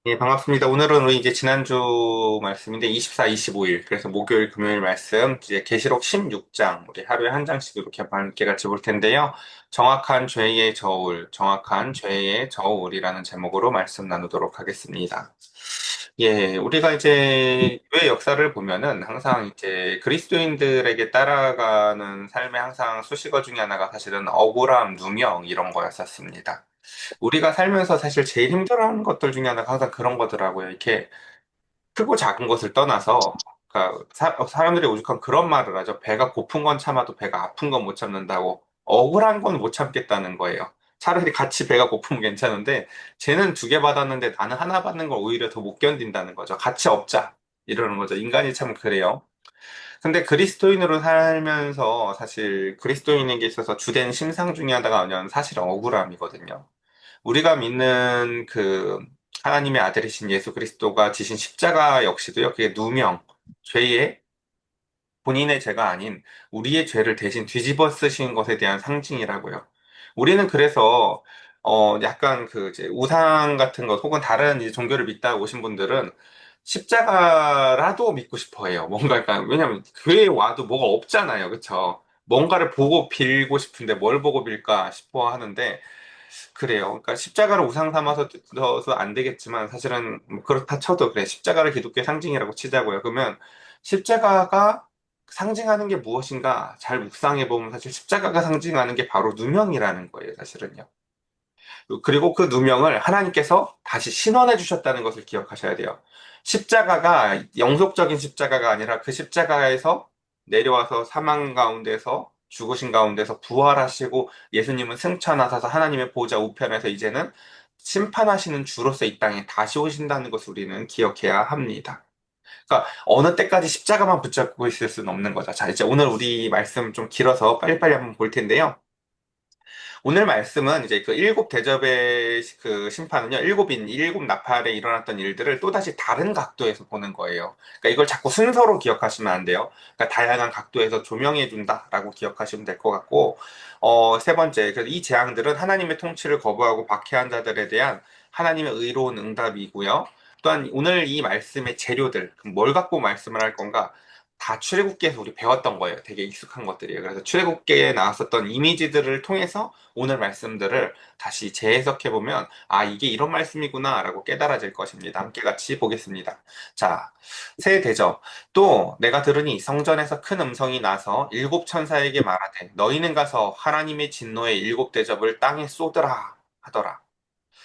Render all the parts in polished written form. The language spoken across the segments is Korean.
예, 반갑습니다. 오늘은 우리 이제 지난주 말씀인데 24, 25일. 그래서 목요일, 금요일 말씀 이제 계시록 16장 우리 하루에 한 장씩 이렇게 함께 같이 볼 텐데요. 정확한 죄의 저울이라는 제목으로 말씀 나누도록 하겠습니다. 예, 우리가 이제 왜 역사를 보면은 항상 이제 그리스도인들에게 따라가는 삶의 항상 수식어 중에 하나가 사실은 억울함, 누명 이런 거였었습니다. 우리가 살면서 사실 제일 힘들어하는 것들 중에 하나가 항상 그런 거더라고요. 이렇게 크고 작은 것을 떠나서, 그러니까 사람들이 오죽하면 그런 말을 하죠. 배가 고픈 건 참아도 배가 아픈 건 못 참는다고. 억울한 건 못 참겠다는 거예요. 차라리 같이 배가 고프면 괜찮은데, 쟤는 두 개 받았는데 나는 하나 받는 걸 오히려 더 못 견딘다는 거죠. 같이 없자. 이러는 거죠. 인간이 참 그래요. 근데 그리스도인으로 살면서 사실 그리스도인에게 있어서 주된 심상 중에 하나가 뭐냐면 사실 억울함이거든요. 우리가 믿는 그 하나님의 아들이신 예수 그리스도가 지신 십자가 역시도요, 그게 누명, 죄의 본인의 죄가 아닌 우리의 죄를 대신 뒤집어 쓰신 것에 대한 상징이라고요. 우리는 그래서 약간 그 이제 우상 같은 것 혹은 다른 이제 종교를 믿다 오신 분들은 십자가라도 믿고 싶어 해요. 뭔가 약간 왜냐면 교회에 와도 뭐가 없잖아요. 그쵸? 뭔가를 보고 빌고 싶은데 뭘 보고 빌까 싶어 하는데 그래요. 그러니까 십자가를 우상 삼아서 뜯어서 안 되겠지만 사실은 뭐 그렇다 쳐도 그래. 십자가를 기독교의 상징이라고 치자고요. 그러면 십자가가 상징하는 게 무엇인가 잘 묵상해 보면 사실 십자가가 상징하는 게 바로 누명이라는 거예요, 사실은요. 그리고 그 누명을 하나님께서 다시 신원해 주셨다는 것을 기억하셔야 돼요. 십자가가 영속적인 십자가가 아니라 그 십자가에서 내려와서 사망 가운데서 죽으신 가운데서 부활하시고 예수님은 승천하셔서 하나님의 보좌 우편에서 이제는 심판하시는 주로서 이 땅에 다시 오신다는 것을 우리는 기억해야 합니다. 그러니까 어느 때까지 십자가만 붙잡고 있을 수는 없는 거죠. 자, 이제 오늘 우리 말씀 좀 길어서 빨리빨리 한번 볼 텐데요. 오늘 말씀은 이제 그 일곱 대접의 그 심판은요, 일곱 나팔에 일어났던 일들을 또다시 다른 각도에서 보는 거예요. 그러니까 이걸 자꾸 순서로 기억하시면 안 돼요. 그러니까 다양한 각도에서 조명해 준다라고 기억하시면 될 것 같고, 세 번째, 그래서 이 재앙들은 하나님의 통치를 거부하고 박해한 자들에 대한 하나님의 의로운 응답이고요. 또한 오늘 이 말씀의 재료들, 그럼 뭘 갖고 말씀을 할 건가? 다 출애굽기에서 우리 배웠던 거예요. 되게 익숙한 것들이에요. 그래서 출애굽기에 나왔었던 이미지들을 통해서 오늘 말씀들을 다시 재해석해보면, 아, 이게 이런 말씀이구나라고 깨달아질 것입니다. 함께 같이 보겠습니다. 자, 새 대접. 또 내가 들으니 성전에서 큰 음성이 나서 일곱 천사에게 말하되, 너희는 가서 하나님의 진노의 일곱 대접을 땅에 쏟으라 하더라.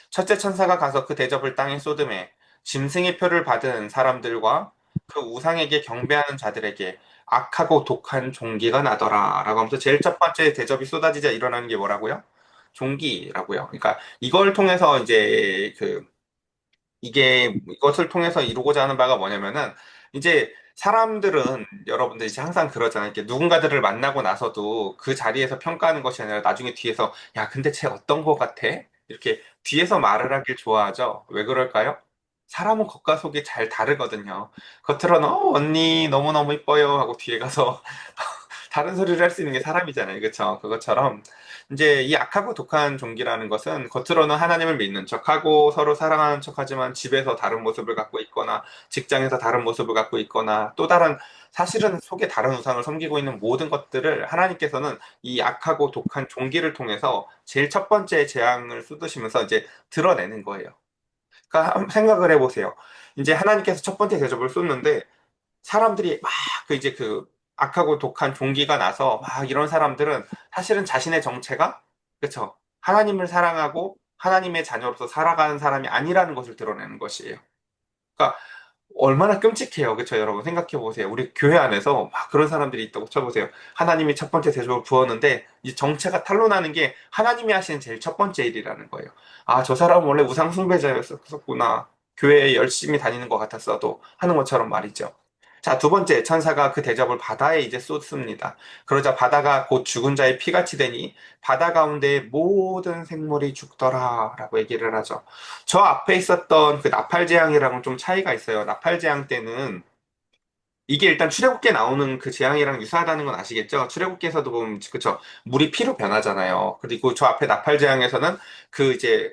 첫째 천사가 가서 그 대접을 땅에 쏟음에 짐승의 표를 받은 사람들과 그 우상에게 경배하는 자들에게 악하고 독한 종기가 나더라 라고 하면서 제일 첫 번째 대접이 쏟아지자 일어나는 게 뭐라고요? 종기라고요. 그러니까 이걸 통해서 이제 이게 이것을 통해서 이루고자 하는 바가 뭐냐면은 이제 사람들은 여러분들 이제 항상 그러잖아요. 이렇게 누군가들을 만나고 나서도 그 자리에서 평가하는 것이 아니라 나중에 뒤에서 야, 근데 쟤 어떤 거 같아? 이렇게 뒤에서 말을 하길 좋아하죠. 왜 그럴까요? 사람은 겉과 속이 잘 다르거든요. 겉으로는 언니 너무너무 이뻐요 하고 뒤에 가서 다른 소리를 할 수 있는 게 사람이잖아요. 그렇죠? 그것처럼 이제 이 악하고 독한 종기라는 것은 겉으로는 하나님을 믿는 척하고 서로 사랑하는 척하지만 집에서 다른 모습을 갖고 있거나 직장에서 다른 모습을 갖고 있거나 또 다른 사실은 속에 다른 우상을 섬기고 있는 모든 것들을 하나님께서는 이 악하고 독한 종기를 통해서 제일 첫 번째 재앙을 쏟으시면서 이제 드러내는 거예요. 그러니까 생각을 해보세요. 이제 하나님께서 첫 번째 대접을 쏟는데 사람들이 막 그 이제 그 악하고 독한 종기가 나서 막 이런 사람들은 사실은 자신의 정체가 그쵸 하나님을 사랑하고 하나님의 자녀로서 살아가는 사람이 아니라는 것을 드러내는 것이에요. 그러니까 얼마나 끔찍해요. 그쵸 여러분 생각해 보세요. 우리 교회 안에서 막 그런 사람들이 있다고 쳐보세요. 하나님이 첫 번째 대접을 부었는데 이 정체가 탄로나는 게 하나님이 하시는 제일 첫 번째 일이라는 거예요. 아, 저 사람은 원래 우상 숭배자였었구나. 교회에 열심히 다니는 것 같았어도 하는 것처럼 말이죠. 자, 두 번째, 천사가 그 대접을 바다에 이제 쏟습니다. 그러자 바다가 곧 죽은 자의 피같이 되니 바다 가운데 모든 생물이 죽더라 라고 얘기를 하죠. 저 앞에 있었던 그 나팔재앙이랑은 좀 차이가 있어요. 나팔재앙 때는 이게 일단 출애굽기에 나오는 그 재앙이랑 유사하다는 건 아시겠죠? 출애굽기에서도 보면 그쵸, 물이 피로 변하잖아요. 그리고 저 앞에 나팔 재앙에서는 그 이제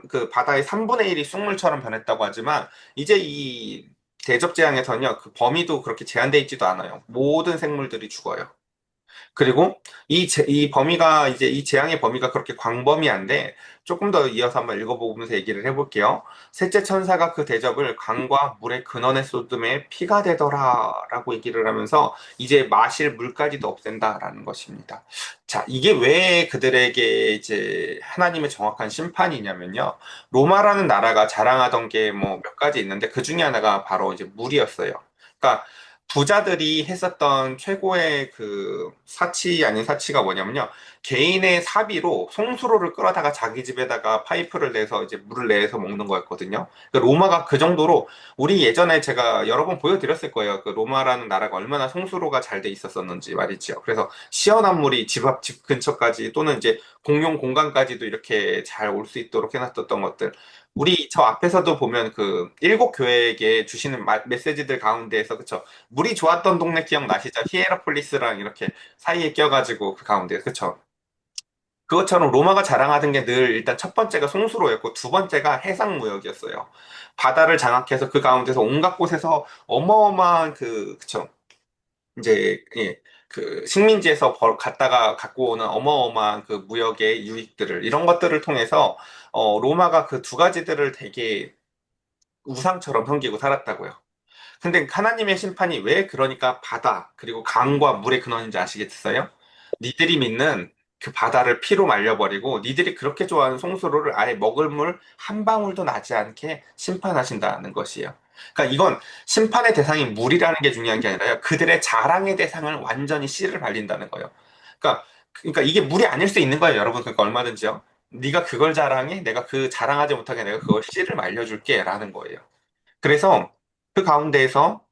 그 바다의 3분의 1이 쑥물처럼 변했다고 하지만 이제 이 대접 재앙에서는요, 그 범위도 그렇게 제한돼 있지도 않아요. 모든 생물들이 죽어요. 그리고 이 범위가 이제 이 재앙의 범위가 그렇게 광범위한데 조금 더 이어서 한번 읽어보면서 얘기를 해볼게요. 셋째 천사가 그 대접을 강과 물의 근원에 쏟음에 피가 되더라라고 얘기를 하면서 이제 마실 물까지도 없앤다라는 것입니다. 자, 이게 왜 그들에게 이제 하나님의 정확한 심판이냐면요. 로마라는 나라가 자랑하던 게 뭐 몇 가지 있는데 그 중에 하나가 바로 이제 물이었어요. 그러니까 부자들이 했었던 최고의 그 사치 아닌 사치가 뭐냐면요. 개인의 사비로 송수로를 끌어다가 자기 집에다가 파이프를 내서 이제 물을 내서 먹는 거였거든요. 그 로마가 그 정도로 우리 예전에 제가 여러 번 보여드렸을 거예요. 그 로마라는 나라가 얼마나 송수로가 잘 돼 있었었는지 말이죠. 그래서 시원한 물이 집 앞 집 근처까지 또는 이제 공용 공간까지도 이렇게 잘 올 수 있도록 해놨었던 것들. 우리 저 앞에서도 보면 그 일곱 교회에게 주시는 메시지들 가운데에서 그쵸, 물이 좋았던 동네 기억나시죠? 히에라폴리스랑 이렇게 사이에 껴가지고 그 가운데 그쵸? 그것처럼 로마가 자랑하던 게 늘 일단 첫 번째가 송수로였고 두 번째가 해상무역이었어요. 바다를 장악해서 그 가운데서 온갖 곳에서 어마어마한 그 그쵸, 이제 예, 그 식민지에서 갔다가 갖고 오는 어마어마한 그 무역의 유익들을 이런 것들을 통해서 로마가 그 두 가지들을 되게 우상처럼 섬기고 살았다고요. 근데 하나님의 심판이 왜 그러니까 바다 그리고 강과 물의 근원인지 아시겠어요? 니들이 믿는 그 바다를 피로 말려버리고 니들이 그렇게 좋아하는 송수로를 아예 먹을 물 한 방울도 나지 않게 심판하신다는 것이에요. 그러니까 이건 심판의 대상이 물이라는 게 중요한 게 아니라요. 그들의 자랑의 대상을 완전히 씨를 발린다는 거예요. 그러니까 이게 물이 아닐 수 있는 거예요, 여러분. 그러니까 얼마든지요. 네가 그걸 자랑해, 내가 그 자랑하지 못하게 내가 그걸 씨를 말려줄게라는 거예요. 그래서 그 가운데에서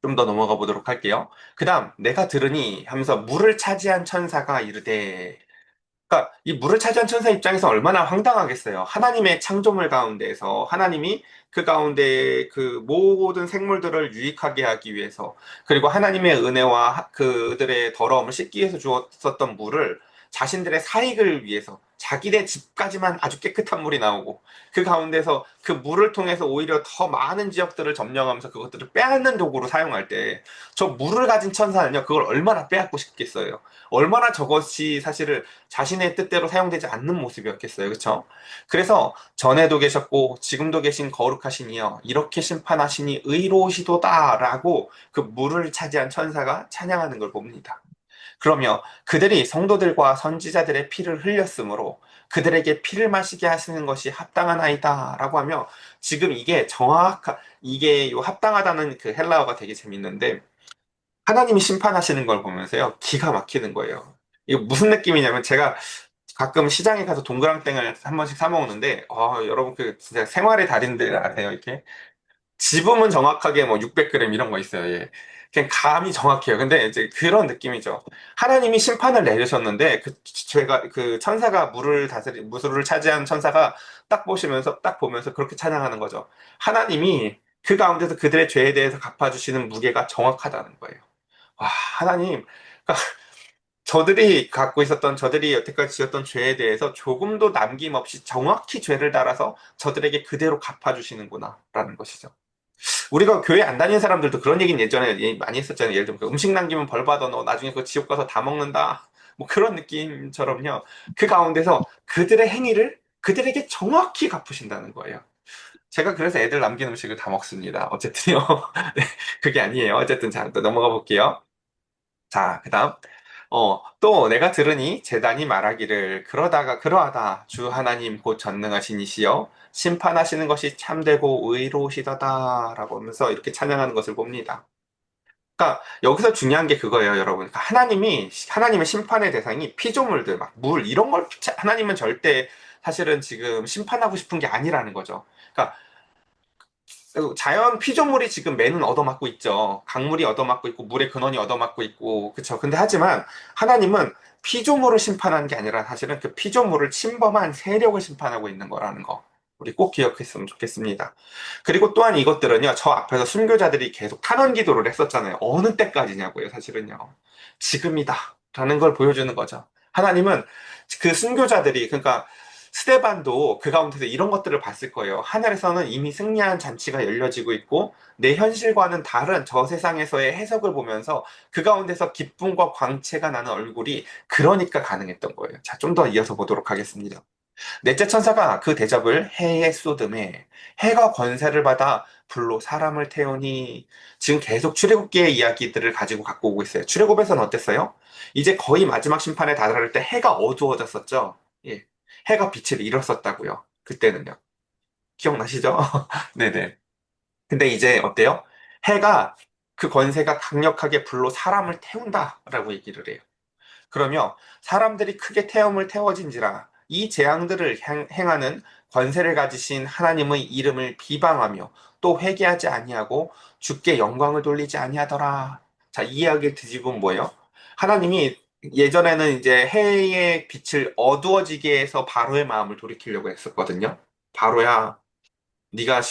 좀 더 넘어가 보도록 할게요. 그 다음, 내가 들으니 하면서 물을 차지한 천사가 이르되, 그러니까 이 물을 차지한 천사 입장에서 얼마나 황당하겠어요. 하나님의 창조물 가운데에서 하나님이 그 가운데 그 모든 생물들을 유익하게 하기 위해서, 그리고 하나님의 은혜와 그들의 더러움을 씻기 위해서 주었었던 물을 자신들의 사익을 위해서 자기네 집까지만 아주 깨끗한 물이 나오고 그 가운데서 그 물을 통해서 오히려 더 많은 지역들을 점령하면서 그것들을 빼앗는 도구로 사용할 때 저 물을 가진 천사는요, 그걸 얼마나 빼앗고 싶겠어요. 얼마나 저것이 사실을 자신의 뜻대로 사용되지 않는 모습이었겠어요. 그렇죠? 그래서 전에도 계셨고 지금도 계신 거룩하신 이여 이렇게 심판하시니 의로우시도다라고 그 물을 차지한 천사가 찬양하는 걸 봅니다. 그러며 그들이 성도들과 선지자들의 피를 흘렸으므로 그들에게 피를 마시게 하시는 것이 합당하나이다라고 하며 지금 이게 요 합당하다는 그 헬라어가 되게 재밌는데 하나님이 심판하시는 걸 보면서요 기가 막히는 거예요. 이거 무슨 느낌이냐면 제가 가끔 시장에 가서 동그랑땡을 한 번씩 사 먹는데 여러분 그 진짜 생활의 달인들 아세요 이렇게 집으면 정확하게 뭐 600g 이런 거 있어요. 예. 그냥 감이 정확해요. 근데 이제 그런 느낌이죠. 하나님이 심판을 내리셨는데 그 제가 그 천사가 물을 차지한 천사가 딱 보면서 그렇게 찬양하는 거죠. 하나님이 그 가운데서 그들의 죄에 대해서 갚아주시는 무게가 정확하다는 거예요. 와, 하나님. 그러니까 저들이 여태까지 지었던 죄에 대해서 조금도 남김없이 정확히 죄를 따라서 저들에게 그대로 갚아주시는구나라는 것이죠. 우리가 교회 안 다니는 사람들도 그런 얘기는 예전에 많이 했었잖아요. 예를 들면 그 음식 남기면 벌 받아 너 나중에 그 지옥 가서 다 먹는다. 뭐 그런 느낌처럼요. 그 가운데서 그들의 행위를 그들에게 정확히 갚으신다는 거예요. 제가 그래서 애들 남긴 음식을 다 먹습니다. 어쨌든요. 네, 그게 아니에요. 어쨌든 자, 또 넘어가 볼게요. 자, 그다음. 또 내가 들으니 제단이 말하기를 그러하다 주 하나님 곧 전능하신 이시여 심판하시는 것이 참되고 의로우시다다라고 하면서 이렇게 찬양하는 것을 봅니다. 그러니까 여기서 중요한 게 그거예요, 여러분. 그러니까 하나님의 심판의 대상이 피조물들, 막 물 이런 걸 하나님은 절대 사실은 지금 심판하고 싶은 게 아니라는 거죠. 그러니까 자연 피조물이 지금 매는 얻어맞고 있죠. 강물이 얻어맞고 있고 물의 근원이 얻어맞고 있고 그쵸. 근데 하지만 하나님은 피조물을 심판하는 게 아니라 사실은 그 피조물을 침범한 세력을 심판하고 있는 거라는 거. 우리 꼭 기억했으면 좋겠습니다. 그리고 또한 이것들은요, 저 앞에서 순교자들이 계속 탄원 기도를 했었잖아요. 어느 때까지냐고요, 사실은요. 지금이다. 라는 걸 보여주는 거죠. 하나님은 그 순교자들이, 그러니까 스테반도 그 가운데서 이런 것들을 봤을 거예요. 하늘에서는 이미 승리한 잔치가 열려지고 있고, 내 현실과는 다른 저 세상에서의 해석을 보면서 그 가운데서 기쁨과 광채가 나는 얼굴이 그러니까 가능했던 거예요. 자, 좀 더 이어서 보도록 하겠습니다. 넷째 천사가 그 대접을 해에 쏟음에 해가 권세를 받아 불로 사람을 태우니 지금 계속 출애굽기의 이야기들을 가지고 갖고 오고 있어요. 출애굽에서는 어땠어요? 이제 거의 마지막 심판에 다다를 때 해가 어두워졌었죠. 예. 해가 빛을 잃었었다고요. 그때는요. 기억나시죠? 네네. 근데 이제 어때요? 해가 그 권세가 강력하게 불로 사람을 태운다라고 얘기를 해요. 그러며 사람들이 크게 태움을 태워진지라 이 재앙들을 행하는 권세를 가지신 하나님의 이름을 비방하며 또 회개하지 아니하고 주께 영광을 돌리지 아니하더라. 자, 이 이야기를 뒤집으면 뭐예요? 하나님이 예전에는 이제 해의 빛을 어두워지게 해서 바로의 마음을 돌이키려고 했었거든요. 바로야, 네가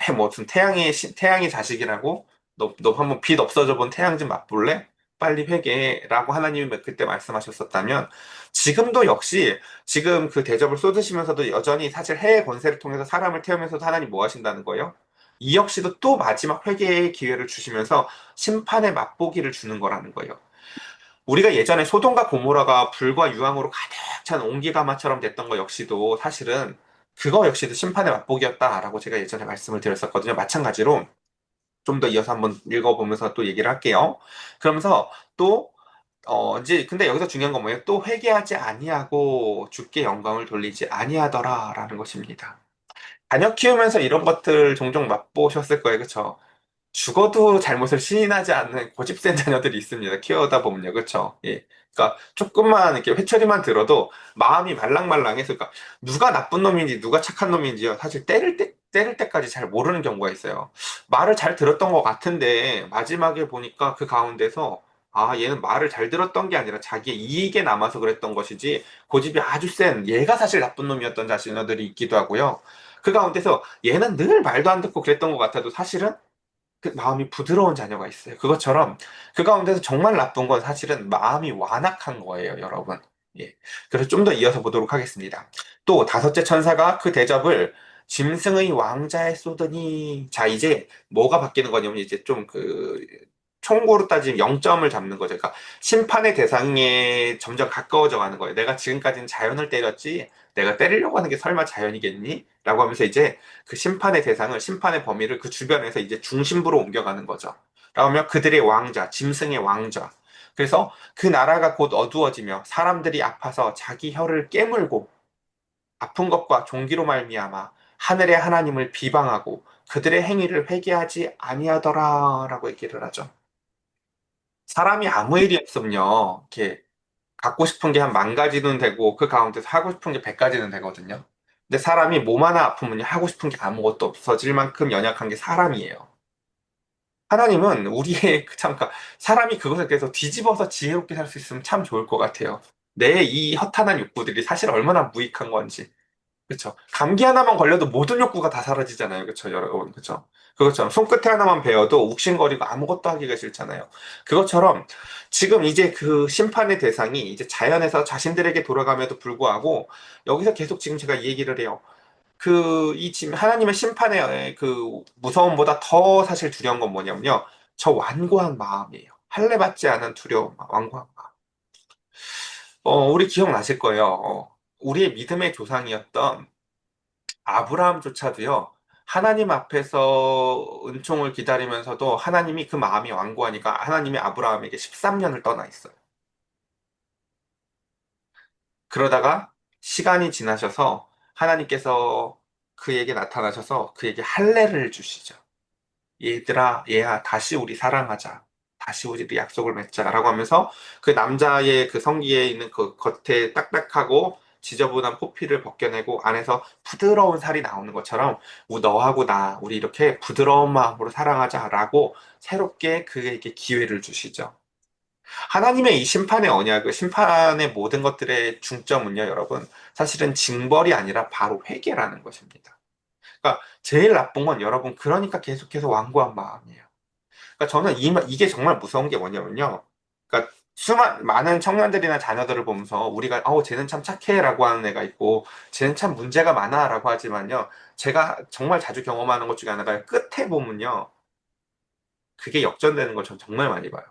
해 무슨 태양의 자식이라고 너 한번 빛 없어져 본 태양 좀 맛볼래? 빨리 회개라고 하나님이 그때 말씀하셨었다면 지금도 역시 지금 그 대접을 쏟으시면서도 여전히 사실 해의 권세를 통해서 사람을 태우면서도 하나님 뭐 하신다는 거예요? 이 역시도 또 마지막 회개의 기회를 주시면서 심판의 맛보기를 주는 거라는 거예요. 우리가 예전에 소돔과 고모라가 불과 유황으로 가득 찬 온기가마처럼 됐던 거 역시도 사실은 그거 역시도 심판의 맛보기였다라고 제가 예전에 말씀을 드렸었거든요. 마찬가지로 좀 더 이어서 한번 읽어보면서 또 얘기를 할게요. 그러면서 또 이제 근데 여기서 중요한 건 뭐예요? 또 회개하지 아니하고 주께 영광을 돌리지 아니하더라라는 것입니다. 자녀 키우면서 이런 것들 종종 맛보셨을 거예요, 그렇죠? 죽어도 잘못을 시인하지 않는 고집센 자녀들이 있습니다. 키우다 보면요. 그렇죠? 예. 그러니까 조금만 이렇게 회초리만 들어도 마음이 말랑말랑해서 그러니까 누가 나쁜 놈인지 누가 착한 놈인지요. 사실 때릴 때까지 잘 모르는 경우가 있어요. 말을 잘 들었던 것 같은데 마지막에 보니까 그 가운데서 아, 얘는 말을 잘 들었던 게 아니라 자기의 이익에 남아서 그랬던 것이지 고집이 아주 센 얘가 사실 나쁜 놈이었던 자신들이 있기도 하고요. 그 가운데서 얘는 늘 말도 안 듣고 그랬던 것 같아도 사실은 그 마음이 부드러운 자녀가 있어요. 그것처럼 그 가운데서 정말 나쁜 건 사실은 마음이 완악한 거예요, 여러분. 예. 그래서 좀 더 이어서 보도록 하겠습니다. 또 다섯째 천사가 그 대접을 짐승의 왕자에 쏟으니 자 이제 뭐가 바뀌는 거냐면 이제 좀 그 총고로 따지면 0점을 잡는 거죠. 그러니까 심판의 대상에 점점 가까워져 가는 거예요. 내가 지금까지는 자연을 때렸지 내가 때리려고 하는 게 설마 자연이겠니? 라고 하면서 이제 그 심판의 대상을, 심판의 범위를 그 주변에서 이제 중심부로 옮겨가는 거죠. 그러면 그들의 왕자, 짐승의 왕자. 그래서 그 나라가 곧 어두워지며 사람들이 아파서 자기 혀를 깨물고 아픈 것과 종기로 말미암아 하늘의 하나님을 비방하고 그들의 행위를 회개하지 아니하더라라고 얘기를 하죠. 사람이 아무 일이 없으면요, 이렇게 갖고 싶은 게 한 만 가지는 되고 그 가운데서 하고 싶은 게 100가지는 되거든요. 근데 사람이 몸 하나 아프면 하고 싶은 게 아무것도 없어질 만큼 연약한 게 사람이에요. 하나님은 우리의 그러니까 사람이 그것에 대해서 뒤집어서 지혜롭게 살 수 있으면 참 좋을 것 같아요. 내 이 허탄한 욕구들이 사실 얼마나 무익한 건지. 그렇죠. 감기 하나만 걸려도 모든 욕구가 다 사라지잖아요. 그렇죠, 여러분. 그렇죠. 그것처럼 손끝에 하나만 베어도 욱신거리고 아무것도 하기가 싫잖아요. 그것처럼 지금 이제 그 심판의 대상이 이제 자연에서 자신들에게 돌아감에도 불구하고 여기서 계속 지금 제가 이 얘기를 해요. 이 지금 하나님의 심판의 그 무서움보다 더 사실 두려운 건 뭐냐면요. 저 완고한 마음이에요. 할례 받지 않은 두려움, 완고한 마음. 우리 기억나실 거예요. 우리의 믿음의 조상이었던 아브라함조차도요, 하나님 앞에서 은총을 기다리면서도 하나님이 그 마음이 완고하니까 하나님이 아브라함에게 13년을 떠나 있어요. 그러다가 시간이 지나셔서 하나님께서 그에게 나타나셔서 그에게 할례를 주시죠. 얘들아, 얘야, 다시 우리 사랑하자. 다시 우리 약속을 맺자라고 하면서 그 남자의 그 성기에 있는 그 겉에 딱딱하고 지저분한 포피를 벗겨내고 안에서 부드러운 살이 나오는 것처럼 너하고 나, 우리 이렇게 부드러운 마음으로 사랑하자라고 새롭게 그에게 기회를 주시죠. 하나님의 이 심판의 언약, 심판의 모든 것들의 중점은요, 여러분, 사실은 징벌이 아니라 바로 회개라는 것입니다. 그러니까 제일 나쁜 건 여러분, 그러니까 계속해서 완고한 마음이에요. 그러니까 저는 이게 정말 무서운 게 뭐냐면요. 그러니까 많은 청년들이나 자녀들을 보면서 우리가, 쟤는 참 착해라고 하는 애가 있고, 쟤는 참 문제가 많아라고 하지만요. 제가 정말 자주 경험하는 것 중에 하나가 끝에 보면요. 그게 역전되는 걸 전 정말 많이 봐요.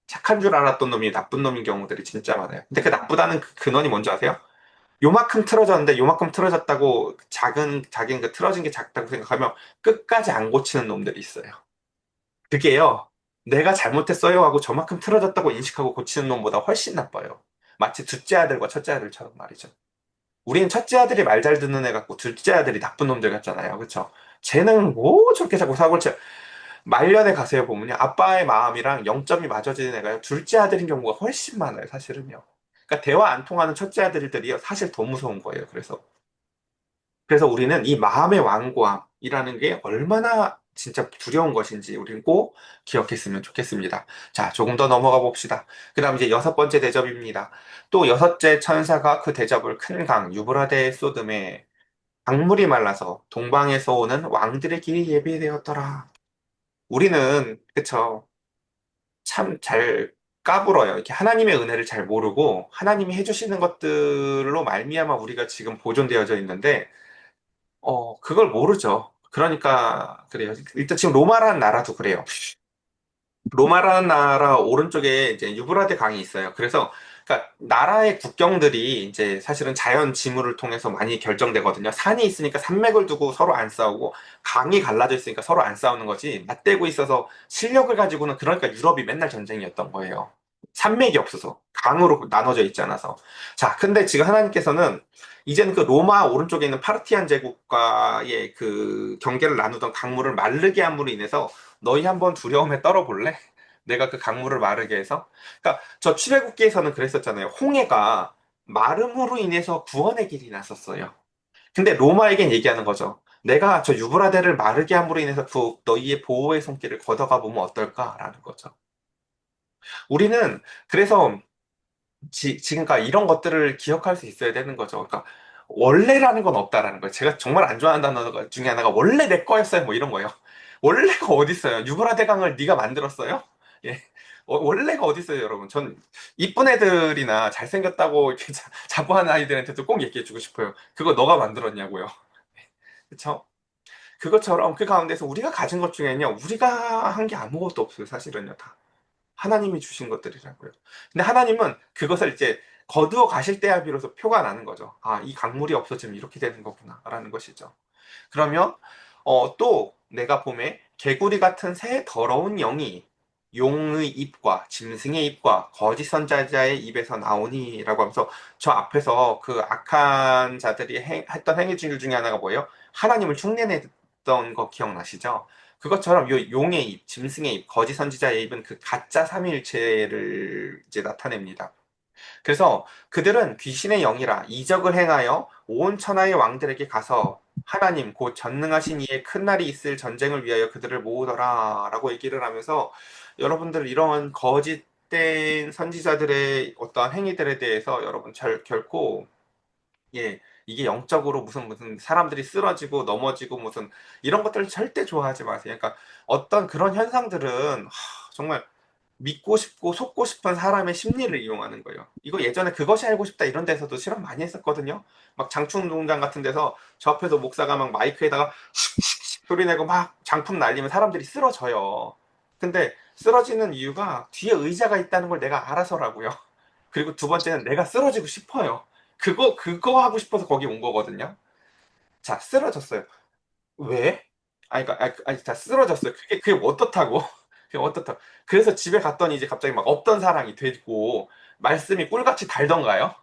착한 줄 알았던 놈이 나쁜 놈인 경우들이 진짜 많아요. 근데 그 나쁘다는 그 근원이 뭔지 아세요? 요만큼 틀어졌는데 요만큼 틀어졌다고 자긴 그 틀어진 게 작다고 생각하면 끝까지 안 고치는 놈들이 있어요. 그게요, 내가 잘못했어요 하고 저만큼 틀어졌다고 인식하고 고치는 놈보다 훨씬 나빠요. 마치 둘째 아들과 첫째 아들처럼 말이죠. 우리는 첫째 아들이 말 잘 듣는 애 같고 둘째 아들이 나쁜 놈들 같잖아요. 그쵸? 쟤는 뭐 저렇게 자꾸 사고를 쳐. 말년에 가세요 보면요. 아빠의 마음이랑 0점이 맞아지는 애가 둘째 아들인 경우가 훨씬 많아요. 사실은요. 그러니까 대화 안 통하는 첫째 아들들이 사실 더 무서운 거예요. 그래서 우리는 이 마음의 완고함이라는 게 얼마나 진짜 두려운 것인지 우리는 꼭 기억했으면 좋겠습니다. 자, 조금 더 넘어가 봅시다. 그 다음 이제 여섯 번째 대접입니다. 또 여섯째 천사가 그 대접을 큰 강, 유브라데에 쏟음에 강물이 말라서 동방에서 오는 왕들의 길이 예비되었더라. 우리는, 그쵸, 참 잘 까불어요. 이렇게 하나님의 은혜를 잘 모르고 하나님이 해주시는 것들로 말미암아 우리가 지금 보존되어져 있는데, 그걸 모르죠. 그러니까, 그래요. 일단 지금 로마라는 나라도 그래요. 로마라는 나라 오른쪽에 이제 유브라데 강이 있어요. 그래서, 그러니까 나라의 국경들이 이제 사실은 자연 지물을 통해서 많이 결정되거든요. 산이 있으니까 산맥을 두고 서로 안 싸우고, 강이 갈라져 있으니까 서로 안 싸우는 거지. 맞대고 있어서 실력을 가지고는, 그러니까 유럽이 맨날 전쟁이었던 거예요. 산맥이 없어서 강으로 나눠져 있지 않아서. 자, 근데 지금 하나님께서는 이제는 그 로마 오른쪽에 있는 파르티안 제국과의 그 경계를 나누던 강물을 마르게 함으로 인해서 너희 한번 두려움에 떨어볼래? 내가 그 강물을 마르게 해서. 그러니까 저 출애굽기에서는 그랬었잖아요. 홍해가 마름으로 인해서 구원의 길이 났었어요. 근데 로마에겐 얘기하는 거죠. 내가 저 유브라데를 마르게 함으로 인해서 그 너희의 보호의 손길을 걷어가 보면 어떨까라는 거죠. 우리는 그래서 지금까 이런 것들을 기억할 수 있어야 되는 거죠. 그러니까 원래라는 건 없다라는 거예요. 제가 정말 안 좋아하는 단어 중에 하나가 원래 내 거였어요. 뭐 이런 거예요. 원래가 어디 있어요? 유브라데강을 네가 만들었어요? 예. 원래가 어디 있어요, 여러분? 전 이쁜 애들이나 잘생겼다고 이렇게 자부하는 아이들한테도 꼭 얘기해주고 싶어요. 그거 너가 만들었냐고요. 그쵸? 그것처럼 그 가운데서 우리가 가진 것 중에는요, 우리가 한 게 아무것도 없어요, 사실은요, 다. 하나님이 주신 것들이라고요. 근데 하나님은 그것을 이제 거두어 가실 때야 비로소 표가 나는 거죠. 아, 이 강물이 없어지면 이렇게 되는 거구나, 라는 것이죠. 그러면, 또 내가 봄에 개구리 같은 새 더러운 영이 용의 입과 짐승의 입과 거짓 선자자의 입에서 나오니라고 하면서 저 앞에서 그 악한 자들이 했던 행위 중에 하나가 뭐예요? 하나님을 흉내냈던 거 기억나시죠? 그것처럼 요 용의 입, 짐승의 입, 거짓 선지자의 입은 그 가짜 삼위일체를 이제 나타냅니다. 그래서 그들은 귀신의 영이라 이적을 행하여 온 천하의 왕들에게 가서 하나님 곧 전능하신 이의 큰 날이 있을 전쟁을 위하여 그들을 모으더라라고 얘기를 하면서 여러분들 이런 거짓된 선지자들의 어떠한 행위들에 대해서 여러분 결코 이게 영적으로 무슨 사람들이 쓰러지고 넘어지고 무슨 이런 것들을 절대 좋아하지 마세요. 그러니까 어떤 그런 현상들은 정말 믿고 싶고 속고 싶은 사람의 심리를 이용하는 거예요. 이거 예전에 그것이 알고 싶다 이런 데서도 실험 많이 했었거든요. 막 장충동장 같은 데서 저 앞에서 목사가 막 마이크에다가 소리 내고 막 장품 날리면 사람들이 쓰러져요. 근데 쓰러지는 이유가 뒤에 의자가 있다는 걸 내가 알아서라고요. 그리고 두 번째는 내가 쓰러지고 싶어요. 그거 하고 싶어서 거기 온 거거든요. 자, 쓰러졌어요. 왜? 자, 쓰러졌어요. 그게 어떻다고? 그게 어떻다고? 그래서 집에 갔더니 이제 갑자기 막 없던 사랑이 되고, 말씀이 꿀같이 달던가요?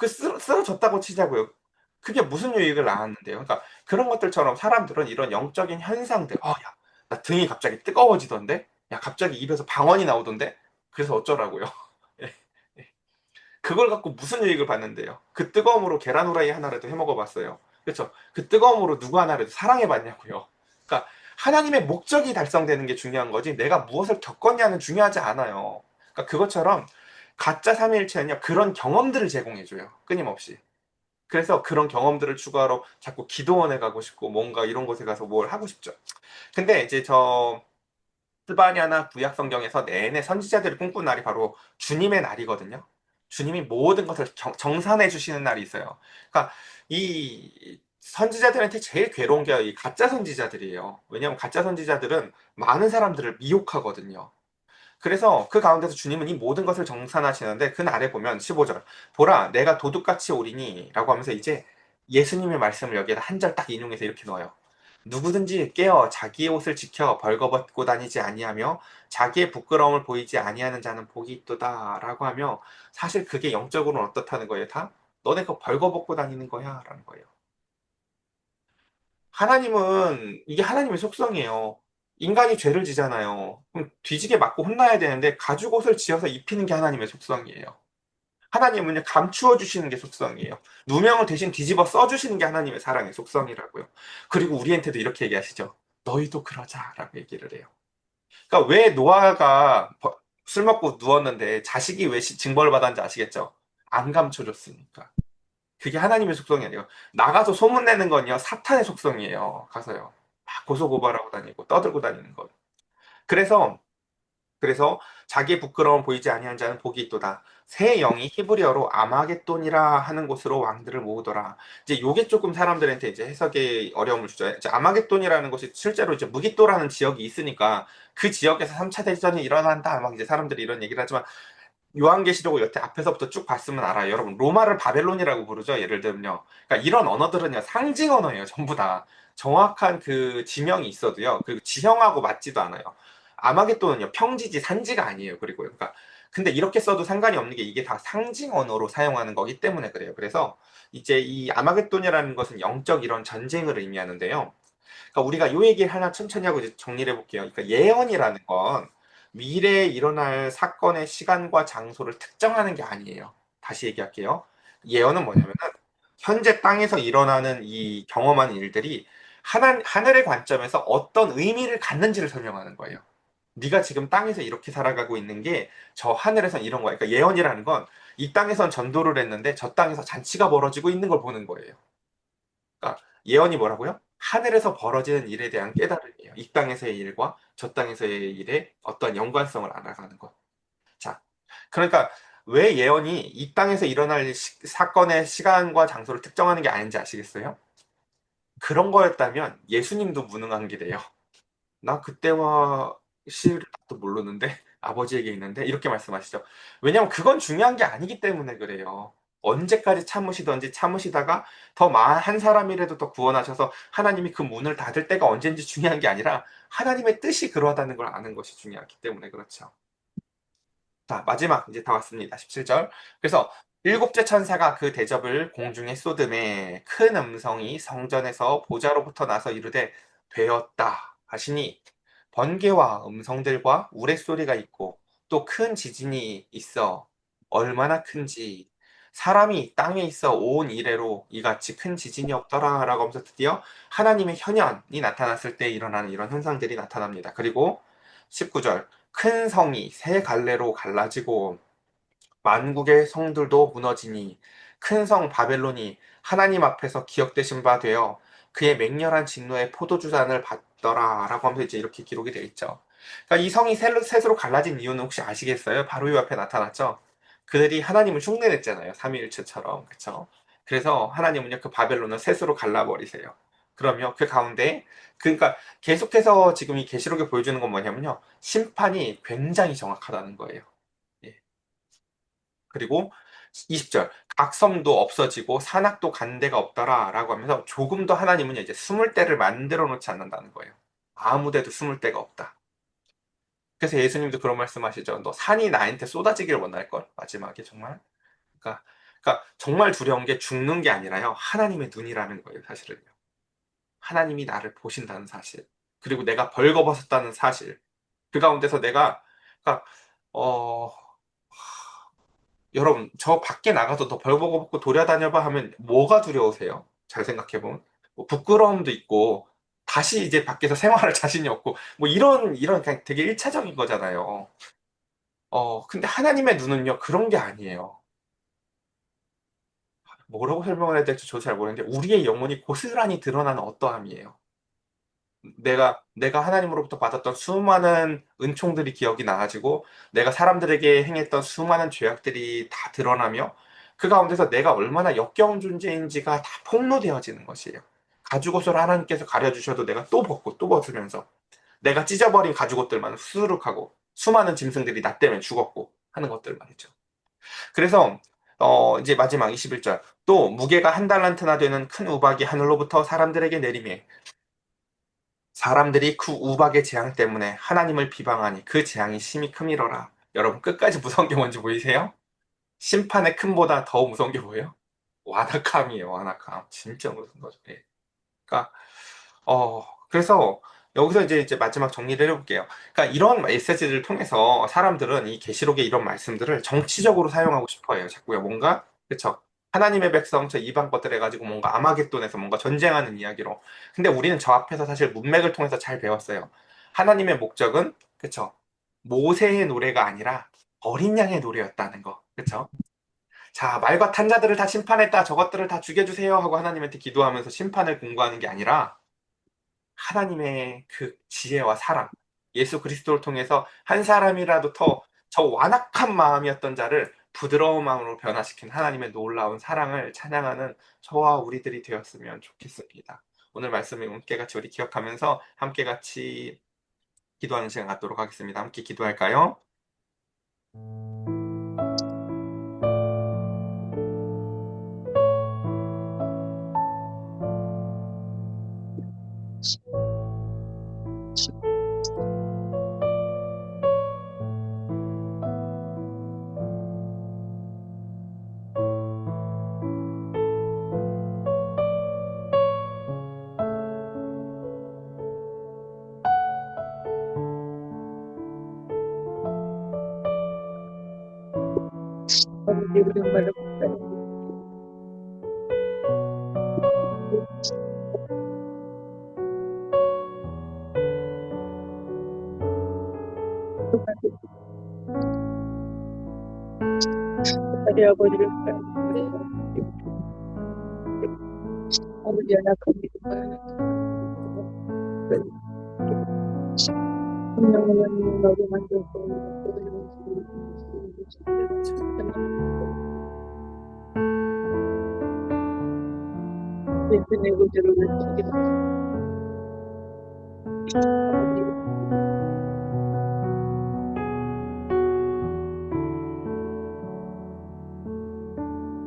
쓰러졌다고 치자고요. 그게 무슨 유익을 나왔는데요? 그러니까 그런 것들처럼 사람들은 이런 영적인 현상들, 야, 나 등이 갑자기 뜨거워지던데? 야, 갑자기 입에서 방언이 나오던데? 그래서 어쩌라고요? 그걸 갖고 무슨 유익을 받는데요? 그 뜨거움으로 계란 후라이 하나라도 해 먹어봤어요. 그렇죠? 그 뜨거움으로 누구 하나라도 사랑해봤냐고요. 그러니까 하나님의 목적이 달성되는 게 중요한 거지 내가 무엇을 겪었냐는 중요하지 않아요. 그러니까 그것처럼 가짜 삼위일체는요 그런 경험들을 제공해줘요. 끊임없이. 그래서 그런 경험들을 추구하러 자꾸 기도원에 가고 싶고 뭔가 이런 곳에 가서 뭘 하고 싶죠. 근데 이제 저 스바냐나 구약 성경에서 내내 선지자들이 꿈꾼 날이 바로 주님의 날이거든요. 주님이 모든 것을 정산해 주시는 날이 있어요. 그러니까 이 선지자들한테 제일 괴로운 게 이 가짜 선지자들이에요. 왜냐하면 가짜 선지자들은 많은 사람들을 미혹하거든요. 그래서 그 가운데서 주님은 이 모든 것을 정산하시는데 그 날에 보면 15절 보라 내가 도둑같이 오리니 라고 하면서 이제 예수님의 말씀을 여기에다 한 절 딱 인용해서 이렇게 넣어요. 누구든지 깨어 자기의 옷을 지켜 벌거벗고 다니지 아니하며 자기의 부끄러움을 보이지 아니하는 자는 복이 있도다 라고 하며 사실 그게 영적으로는 어떻다는 거예요 다? 너네 그 벌거벗고 다니는 거야 라는 거예요. 하나님은 이게 하나님의 속성이에요. 인간이 죄를 지잖아요. 그럼 뒤지게 맞고 혼나야 되는데 가죽 옷을 지어서 입히는 게 하나님의 속성이에요. 하나님은요 감추어 주시는 게 속성이에요. 누명을 대신 뒤집어 써 주시는 게 하나님의 사랑의 속성이라고요. 그리고 우리한테도 이렇게 얘기하시죠. 너희도 그러자라고 얘기를 해요. 그러니까 왜 노아가 술 먹고 누웠는데 자식이 왜 징벌을 받았는지 아시겠죠? 안 감춰줬으니까. 그게 하나님의 속성이 아니에요. 나가서 소문내는 건요, 사탄의 속성이에요. 가서요. 막 고소고발하고 다니고 떠들고 다니는 것. 그래서, 그래서 자기의 부끄러움 보이지 아니한 자는 복이 있도다. 새 영이 히브리어로 아마겟돈이라 하는 곳으로 왕들을 모으더라. 이제 요게 조금 사람들한테 이제 해석에 어려움을 주죠. 이제 아마겟돈이라는 곳이 실제로 이제 무기또라는 지역이 있으니까 그 지역에서 3차 대전이 일어난다. 막 이제 사람들이 이런 얘기를 하지만 요한계시록을 여태 앞에서부터 쭉 봤으면 알아요. 여러분, 로마를 바벨론이라고 부르죠. 예를 들면요. 그러니까 이런 언어들은요, 상징 언어예요. 전부 다. 정확한 그 지명이 있어도요, 그 지형하고 맞지도 않아요. 아마겟돈은요, 평지지, 산지가 아니에요. 그리고, 그러니까, 근데 이렇게 써도 상관이 없는 게 이게 다 상징 언어로 사용하는 거기 때문에 그래요. 그래서 이제 이 아마겟돈이라는 것은 영적 이런 전쟁을 의미하는데요. 그러니까 우리가 요 얘기를 하나 천천히 하고 이제 정리를 해볼게요. 그러니까 예언이라는 건 미래에 일어날 사건의 시간과 장소를 특정하는 게 아니에요. 다시 얘기할게요. 예언은 뭐냐면은 현재 땅에서 일어나는 이 경험한 일들이 하늘의 관점에서 어떤 의미를 갖는지를 설명하는 거예요. 네가 지금 땅에서 이렇게 살아가고 있는 게 저 하늘에선 이런 거야. 그러니까 예언이라는 건 이 땅에선 전도를 했는데 저 땅에서 잔치가 벌어지고 있는 걸 보는 거예요. 그러니까 예언이 뭐라고요? 하늘에서 벌어지는 일에 대한 깨달음이에요. 이 땅에서의 일과 저 땅에서의 일의 어떤 연관성을 알아가는 것. 자, 그러니까 왜 예언이 이 땅에서 일어날 사건의 시간과 장소를 특정하는 게 아닌지 아시겠어요? 그런 거였다면 예수님도 무능한 게 돼요. 나 그때와 시를 도 모르는데 아버지에게 있는데 이렇게 말씀하시죠. 왜냐하면 그건 중요한 게 아니기 때문에 그래요. 언제까지 참으시던지 참으시다가 더 한 사람이라도 더 구원하셔서 하나님이 그 문을 닫을 때가 언제인지 중요한 게 아니라 하나님의 뜻이 그러하다는 걸 아는 것이 중요하기 때문에 그렇죠. 자, 마지막 이제 다 왔습니다. 17절. 그래서 일곱째 천사가 그 대접을 공중에 쏟음에 큰 음성이 성전에서 보좌로부터 나서 이르되 되었다 하시니 번개와 음성들과 우레소리가 있고 또 큰 지진이 있어 얼마나 큰지 사람이 땅에 있어 온 이래로 이같이 큰 지진이 없더라 라고 하면서 드디어 하나님의 현현이 나타났을 때 일어나는 이런 현상들이 나타납니다. 그리고 19절 큰 성이 세 갈래로 갈라지고 만국의 성들도 무너지니 큰 성 바벨론이 하나님 앞에서 기억되신 바 되어 그의 맹렬한 진노의 포도주잔을 받더라 라고 하면서 이제 이렇게 기록이 되어 있죠. 그러니까 이 성이 셋으로 갈라진 이유는 혹시 아시겠어요? 바로 이 앞에 나타났죠. 그들이 하나님을 흉내냈잖아요. 삼위일체처럼 그렇죠? 그래서 하나님은요 그 바벨론을 셋으로 갈라버리세요. 그러면 그 가운데 그러니까 계속해서 지금 이 계시록에 보여주는 건 뭐냐면요 심판이 굉장히 정확하다는 거예요. 예. 그리고 20절 각 섬도 없어지고 산악도 간 데가 없더라 라고 하면서 조금 더 하나님은 이제 숨을 데를 만들어 놓지 않는다는 거예요. 아무 데도 숨을 데가 없다. 그래서 예수님도 그런 말씀하시죠. 너 산이 나한테 쏟아지기를 원할 걸 마지막에 정말. 그러니까, 그러니까 정말 두려운 게 죽는 게 아니라요. 하나님의 눈이라는 거예요, 사실은요. 하나님이 나를 보신다는 사실. 그리고 내가 벌거벗었다는 사실. 그 가운데서 내가 그러니까 어 여러분, 저 밖에 나가서 더 벌거벗고 돌아다녀봐 하면 뭐가 두려우세요? 잘 생각해보면. 뭐 부끄러움도 있고, 다시 이제 밖에서 생활할 자신이 없고, 뭐 이런 그냥 되게 일차적인 거잖아요. 근데 하나님의 눈은요, 그런 게 아니에요. 뭐라고 설명을 해야 될지 저도 잘 모르겠는데 우리의 영혼이 고스란히 드러나는 어떠함이에요. 내가 하나님으로부터 받았던 수많은 은총들이 기억이 나가지고 내가 사람들에게 행했던 수많은 죄악들이 다 드러나며 그 가운데서 내가 얼마나 역겨운 존재인지가 다 폭로되어지는 것이에요. 가죽옷을 하나님께서 가려주셔도 내가 또 벗고 또 벗으면서 내가 찢어버린 가죽옷들만 수두룩하고 수많은 짐승들이 나 때문에 죽었고 하는 것들 말이죠. 그래서 이제 마지막 21절 또 무게가 한 달란트나 되는 큰 우박이 하늘로부터 사람들에게 내림에 사람들이 그 우박의 재앙 때문에 하나님을 비방하니 그 재앙이 심히 크미러라. 여러분 끝까지 무서운 게 뭔지 보이세요? 심판의 큼보다 더 무서운 게 뭐예요? 완악함이에요, 완악함. 진짜 무서운 거죠. 예. 그러니까 그래서 여기서 이제 마지막 정리를 해볼게요. 그러니까 이런 메시지를 통해서 사람들은 이 계시록의 이런 말씀들을 정치적으로 사용하고 싶어 해요. 자꾸요. 뭔가, 그쵸? 하나님의 백성, 저 이방 것들 해가지고 뭔가 아마겟돈에서 뭔가 전쟁하는 이야기로. 근데 우리는 저 앞에서 사실 문맥을 통해서 잘 배웠어요. 하나님의 목적은, 그쵸? 모세의 노래가 아니라 어린 양의 노래였다는 거. 그쵸? 자, 말과 탄자들을 다 심판했다. 저것들을 다 죽여주세요. 하고 하나님한테 기도하면서 심판을 공고하는 게 아니라 하나님의 그 지혜와 사랑, 예수 그리스도를 통해서 한 사람이라도 더 저 완악한 마음이었던 자를 부드러운 마음으로 변화시킨 하나님의 놀라운 사랑을 찬양하는 저와 우리들이 되었으면 좋겠습니다. 오늘 말씀을 함께 같이 우리 기억하면서 함께 같이 기도하는 시간 갖도록 하겠습니다. 함께 기도할까요? 아버지 우리 정말로 우리 아버지를 사랑합니다. 아버지 연약한 믿음을 성령을 너로 만들고 예수의 구주를 외치기로 아버지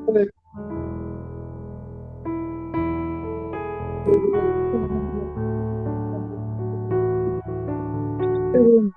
오늘 새로운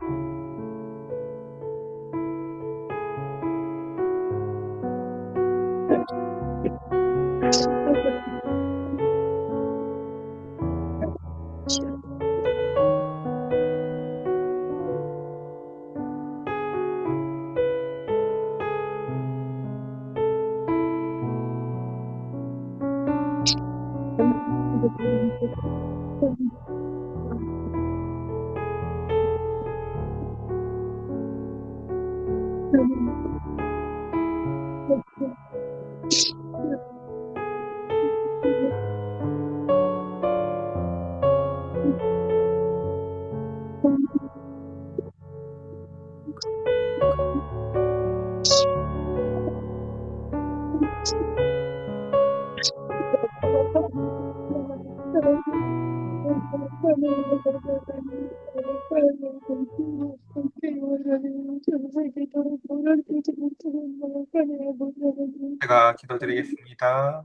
제가 기도드리겠습니다.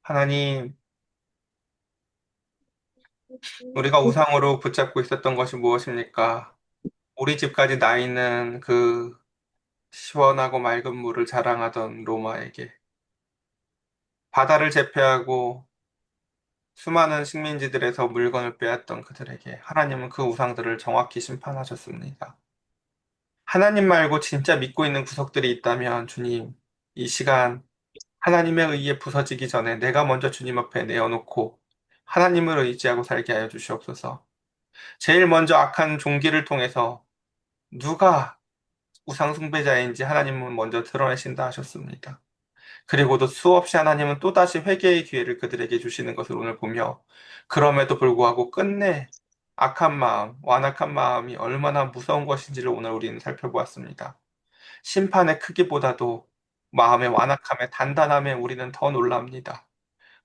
하나님, 우리가 우상으로 붙잡고 있었던 것이 무엇입니까? 우리 집까지 나 있는 그 시원하고 맑은 물을 자랑하던 로마에게 바다를 제패하고 수많은 식민지들에서 물건을 빼앗던 그들에게 하나님은 그 우상들을 정확히 심판하셨습니다. 하나님 말고 진짜 믿고 있는 구석들이 있다면 주님, 이 시간 하나님의 의에 부서지기 전에 내가 먼저 주님 앞에 내어놓고 하나님을 의지하고 살게 하여 주시옵소서. 제일 먼저 악한 종기를 통해서 누가 우상 숭배자인지 하나님은 먼저 드러내신다 하셨습니다. 그리고도 수없이 하나님은 또다시 회개의 기회를 그들에게 주시는 것을 오늘 보며 그럼에도 불구하고 끝내 악한 마음, 완악한 마음이 얼마나 무서운 것인지를 오늘 우리는 살펴보았습니다. 심판의 크기보다도 마음의 완악함의 단단함에 우리는 더 놀랍니다.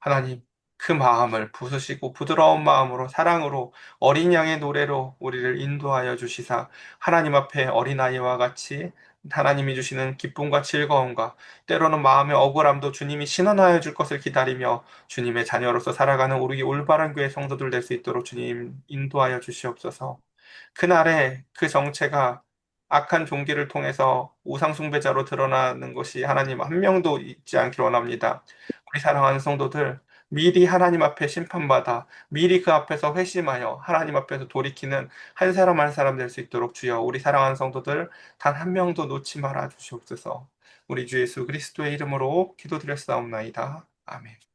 하나님, 그 마음을 부수시고 부드러운 마음으로 사랑으로 어린 양의 노래로 우리를 인도하여 주시사 하나님 앞에 어린아이와 같이 하나님이 주시는 기쁨과 즐거움과 때로는 마음의 억울함도 주님이 신원하여 줄 것을 기다리며 주님의 자녀로서 살아가는 우리 올바른 교회 성도들 될 수 있도록 주님 인도하여 주시옵소서. 그날에 그 정체가 악한 종기를 통해서 우상숭배자로 드러나는 것이 하나님 한 명도 있지 않기를 원합니다. 우리 사랑하는 성도들, 미리 하나님 앞에 심판받아 미리 그 앞에서 회심하여 하나님 앞에서 돌이키는 한 사람 한 사람 될 수 있도록 주여 우리 사랑하는 성도들 단 한 명도 놓지 말아 주시옵소서. 우리 주 예수 그리스도의 이름으로 기도드렸사옵나이다. 아멘.